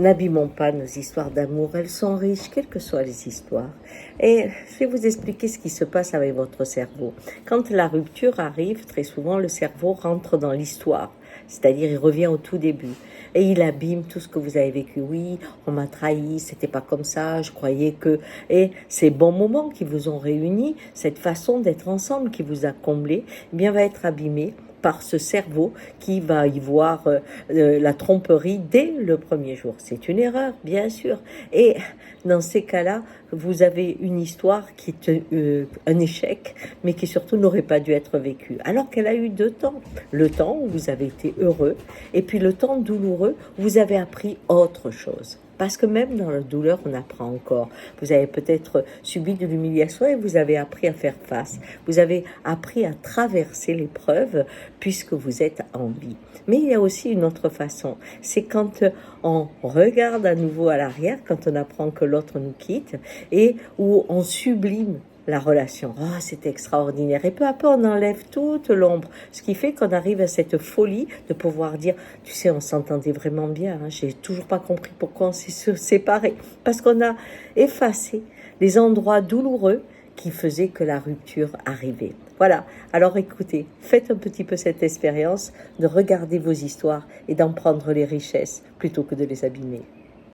N'abîmons pas nos histoires d'amour, elles sont riches, quelles que soient les histoires. Et je vais vous expliquer ce qui se passe avec votre cerveau. Quand la rupture arrive, très souvent, le cerveau rentre dans l'histoire, c'est-à-dire il revient au tout début. Et il abîme tout ce que vous avez vécu. Oui, on m'a trahi, c'était pas comme ça, je croyais que... Et ces bons moments qui vous ont réunis, cette façon d'être ensemble qui vous a comblé, eh bien va être abîmée par ce cerveau qui va y voir la tromperie dès le premier jour. C'est une erreur, bien sûr. Et dans ces cas-là, vous avez une histoire qui est un échec, mais qui surtout n'aurait pas dû être vécue. Alors qu'elle a eu deux temps. Le temps où vous avez été heureux, et puis le temps douloureux où vous avez appris autre chose. Parce que même dans la douleur, on apprend encore. Vous avez peut-être subi de l'humiliation et vous avez appris à faire face. Vous avez appris à traverser l'épreuve puisque vous êtes en vie. Mais il y a aussi une autre façon. C'est quand on regarde à nouveau à l'arrière, quand on apprend que l'autre nous quitte et où on sublime la relation. Oh, c'est extraordinaire. Et peu à peu, on enlève toute l'ombre. Ce qui fait qu'on arrive à cette folie de pouvoir dire, tu sais, on s'entendait vraiment bien. Hein, j'ai toujours pas compris pourquoi on s'est séparés. Parce qu'on a effacé les endroits douloureux qui faisaient que la rupture arrivait. Voilà. Alors écoutez, faites un petit peu cette expérience de regarder vos histoires et d'en prendre les richesses plutôt que de les abîmer.